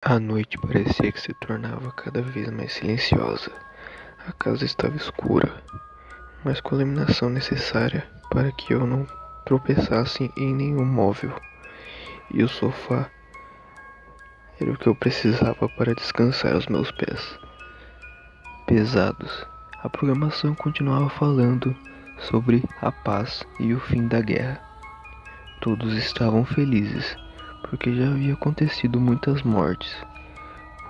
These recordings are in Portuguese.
A noite parecia que se tornava cada vez mais silenciosa. A casa estava escura, mas com a iluminação necessária para que eu não tropeçasse em nenhum móvel. E o sofá era o que eu precisava para descansar os meus pés pesados. A programação continuava falando sobre a paz e o fim da guerra. Todos estavam felizes, porque já havia acontecido muitas mortes.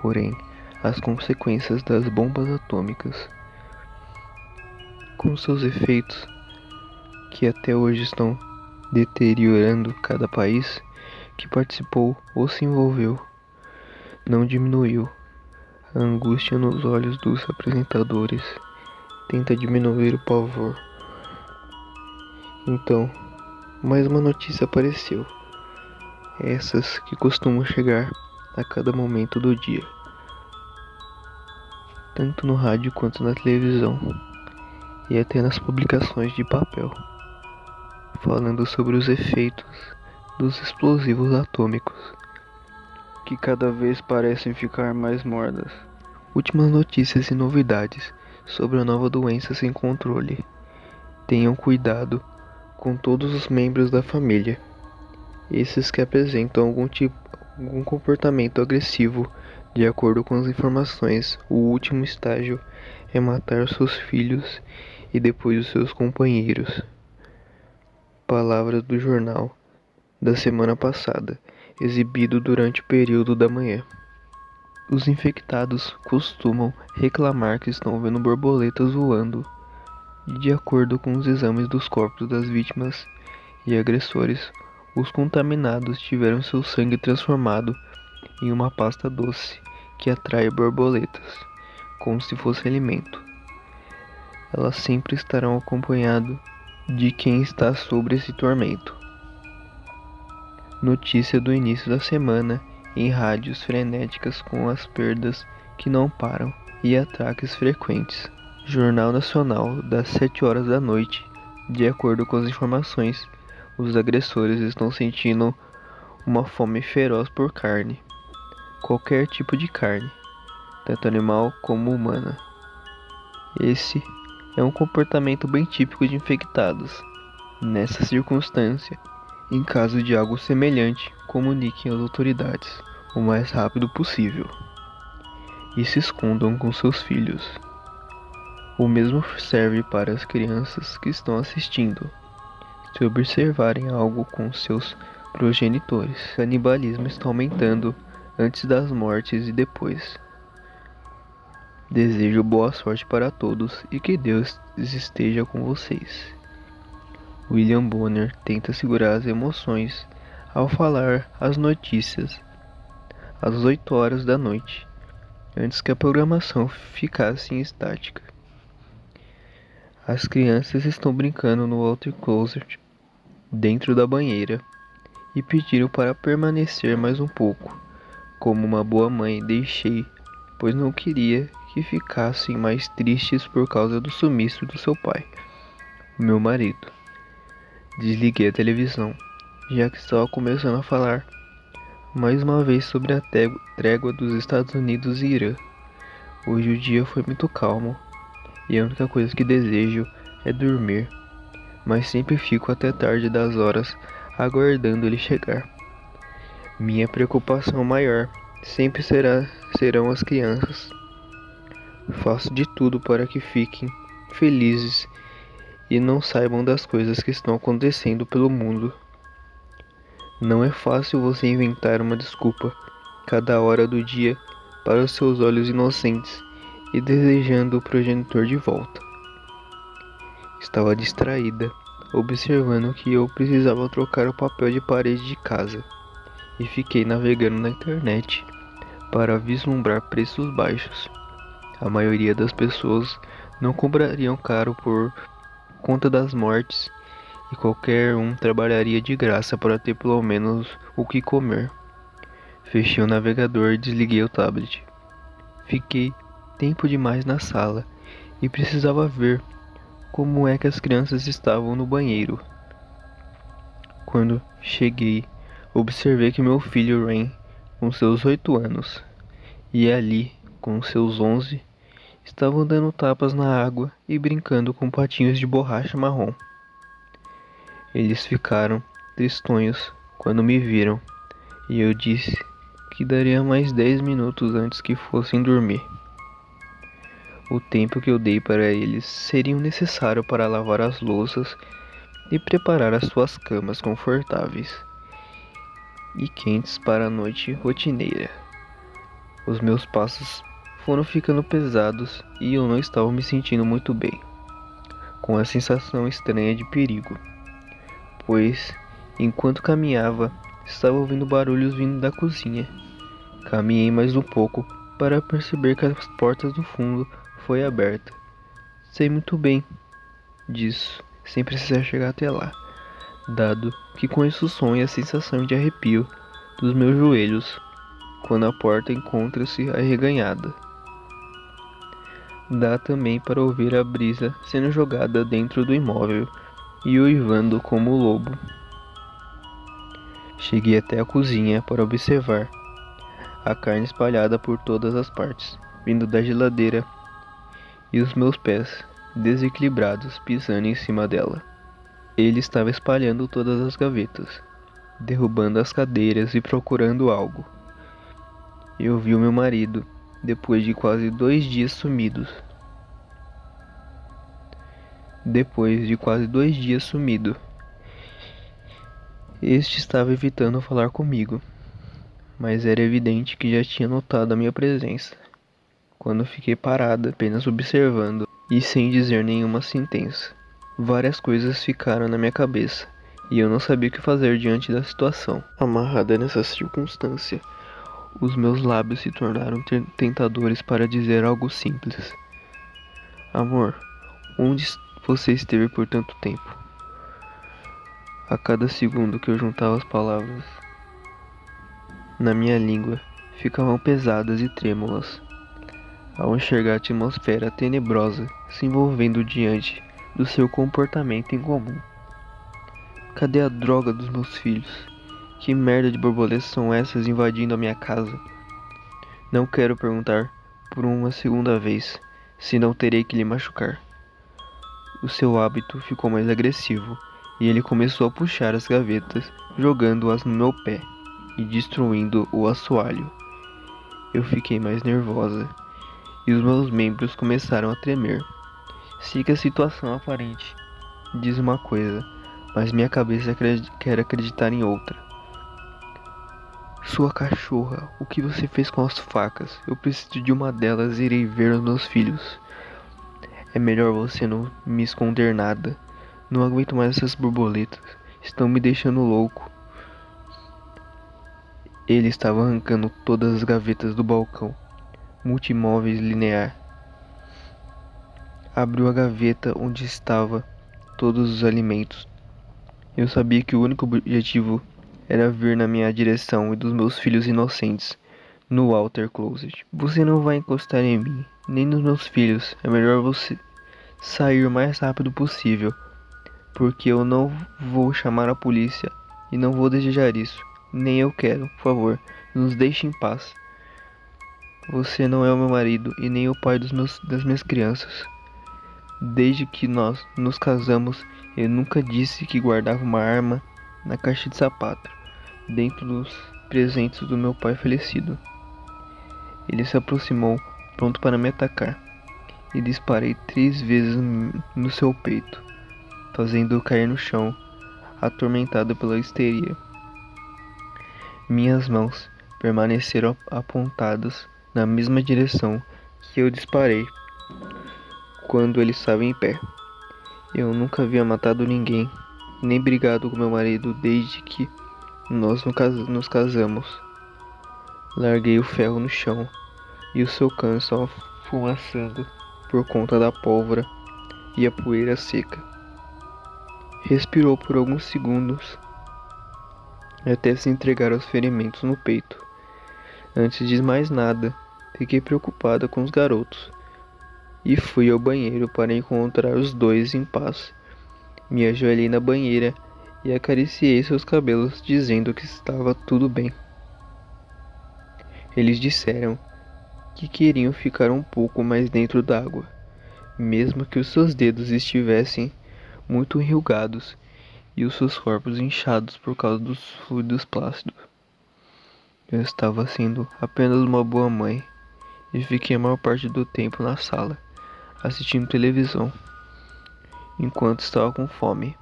Porém, as consequências das bombas atômicas, com seus efeitos que até hoje estão deteriorando cada país que participou ou se envolveu, não diminuiu. A angústia nos olhos dos apresentadores tenta diminuir o pavor. Então, mais uma notícia apareceu. Essas que costumam chegar a cada momento do dia, tanto no rádio quanto na televisão e até nas publicações de papel, falando sobre os efeitos dos explosivos atômicos, que cada vez parecem ficar mais mornas. Últimas notícias e novidades sobre a nova doença sem controle. Tenham cuidado com todos os membros da família. Esses que apresentam algum comportamento agressivo. De acordo com as informações, o último estágio é matar seus filhos e depois os seus companheiros. Palavras do jornal da semana passada, exibido durante o período da manhã. Os infectados costumam reclamar que estão vendo borboletas voando, e de acordo com os exames dos corpos das vítimas e agressores, os contaminados tiveram seu sangue transformado em uma pasta doce que atrai borboletas, como se fosse alimento. Elas sempre estarão acompanhadas de quem está sobre esse tormento. Notícia do início da semana em rádios frenéticas com as perdas que não param e ataques frequentes. Jornal Nacional das 7 horas da noite. De acordo com as informações, os agressores estão sentindo uma fome feroz por carne. Qualquer tipo de carne, tanto animal como humana. Esse é um comportamento bem típico de infectados. Nessa circunstância, em caso de algo semelhante, comuniquem às autoridades o mais rápido possível e se escondam com seus filhos. O mesmo serve para as crianças que estão assistindo. Se observarem algo com seus progenitores, o canibalismo está aumentando antes das mortes e depois. Desejo boa sorte para todos e que Deus esteja com vocês. William Bonner tenta segurar as emoções ao falar as notícias às 8 horas da noite, antes que a programação ficasse em estática. As crianças estão brincando no water closet dentro da banheira e pediram para permanecer mais um pouco. Como uma boa mãe, deixei, pois não queria que ficassem mais tristes por causa do sumiço do seu pai, meu marido. Desliguei a televisão, já que estava começando a falar mais uma vez sobre a trégua dos Estados Unidos e Irã. Hoje o dia foi muito calmo e a única coisa que desejo é dormir, mas sempre fico até tarde das horas aguardando ele chegar. Minha preocupação maior sempre serão as crianças. Faço de tudo para que fiquem felizes e não saibam das coisas que estão acontecendo pelo mundo. Não é fácil você inventar uma desculpa cada hora do dia para os seus olhos inocentes e desejando o progenitor de volta. Estava distraída, observando que eu precisava trocar o papel de parede de casa e fiquei navegando na internet para vislumbrar preços baixos. A maioria das pessoas não comprariam caro por conta das mortes e qualquer um trabalharia de graça para ter pelo menos o que comer. Fechei o navegador e desliguei o tablet. Fiquei tempo demais na sala e precisava ver como é que as crianças estavam no banheiro. Quando cheguei, observei que meu filho Ren, com seus 8 anos, e ali, com seus 11, estavam dando tapas na água e brincando com patinhos de borracha marrom. Eles ficaram tristonhos quando me viram, e eu disse que daria mais 10 minutos antes que fossem dormir. O tempo que eu dei para eles seria necessário para lavar as louças e preparar as suas camas confortáveis e quentes para a noite rotineira. Os meus passos foram ficando pesados e eu não estava me sentindo muito bem, com a sensação estranha de perigo, pois, enquanto caminhava, estava ouvindo barulhos vindo da cozinha. Caminhei mais um pouco para perceber que as portas do fundo foi aberta. Sei muito bem disso, sem precisar chegar até lá, dado que conheço o som e a sensação de arrepio dos meus joelhos quando a porta encontra-se arreganhada. Dá também para ouvir a brisa sendo jogada dentro do imóvel e uivando como o lobo. Cheguei até a cozinha para observar a carne espalhada por todas as partes, vindo da geladeira, e os meus pés, desequilibrados, pisando em cima dela. Ele estava espalhando todas as gavetas, derrubando as cadeiras e procurando algo. Eu vi o meu marido, depois de quase 2 dias sumido. Este estava evitando falar comigo, mas era evidente que já tinha notado a minha presença. Quando fiquei parada, apenas observando e sem dizer nenhuma sentença. Várias coisas ficaram na minha cabeça e eu não sabia o que fazer diante da situação. Amarrada nessa circunstância, os meus lábios se tornaram tentadores para dizer algo simples. Amor, onde você esteve por tanto tempo? A cada segundo que eu juntava as palavras na minha língua, ficavam pesadas e trêmulas. Ao enxergar a atmosfera tenebrosa se envolvendo diante do seu comportamento incomum. Cadê a droga dos meus filhos? Que merda de borboletas são essas invadindo a minha casa? Não quero perguntar por uma segunda vez, senão terei que lhe machucar. O seu hábito ficou mais agressivo e ele começou a puxar as gavetas, jogando-as no meu pé e destruindo o assoalho. Eu fiquei mais nervosa e os meus membros começaram a tremer. Sei que a situação aparente diz uma coisa, mas minha cabeça quer acreditar em outra. Sua cachorra, o que você fez com as facas? Eu preciso de uma delas e irei ver os meus filhos. É melhor você não me esconder nada. Não aguento mais essas borboletas. Estão me deixando louco. Ele estava arrancando todas as gavetas do balcão multimóveis linear. Abriu a gaveta onde estava todos os alimentos. Eu sabia que o único objetivo era vir na minha direção e dos meus filhos inocentes no Walter Closet. Você não vai encostar em mim, nem nos meus filhos. É melhor você sair o mais rápido possível, porque eu não vou chamar a polícia e não vou desejar isso. Nem eu quero, por favor, nos deixe em paz. Você não é o meu marido e nem o pai das minhas crianças. Desde que nós nos casamos, eu nunca disse que guardava uma arma na caixa de sapato, dentro dos presentes do meu pai falecido. Ele se aproximou, pronto para me atacar, e disparei 3 vezes no seu peito, fazendo-o cair no chão, atormentado pela histeria. Minhas mãos permaneceram apontadas na mesma direção que eu disparei quando ele estava em pé. Eu nunca havia matado ninguém, nem brigado com meu marido desde que nós nos casamos. Larguei o ferro no chão e o seu cano estava fumaçando por conta da pólvora e a poeira seca. Respirou por alguns segundos até se entregar aos ferimentos no peito. Antes de mais nada, fiquei preocupada com os garotos e fui ao banheiro para encontrar os dois em paz. Me ajoelhei na banheira e acariciei seus cabelos, dizendo que estava tudo bem. Eles disseram que queriam ficar um pouco mais dentro d'água, mesmo que os seus dedos estivessem muito enrugados e os seus corpos inchados por causa dos fluidos plácidos. Eu estava sendo apenas uma boa mãe e fiquei a maior parte do tempo na sala, assistindo televisão, enquanto estava com fome.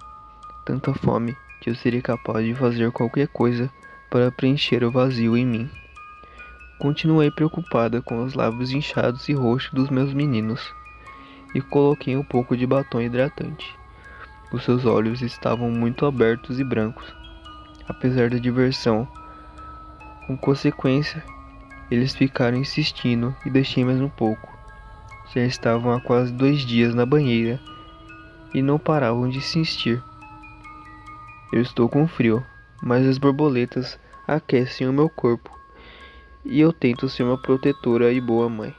Tanta fome que eu seria capaz de fazer qualquer coisa para preencher o vazio em mim. Continuei preocupada com os lábios inchados e roxos dos meus meninos e coloquei um pouco de batom hidratante. Os seus olhos estavam muito abertos e brancos, apesar da diversão. Com consequência, eles ficaram insistindo e deixei mais um pouco. Já estavam há quase 2 dias na banheira e não paravam de insistir. Eu estou com frio, mas as borboletas aquecem o meu corpo e eu tento ser uma protetora e boa mãe.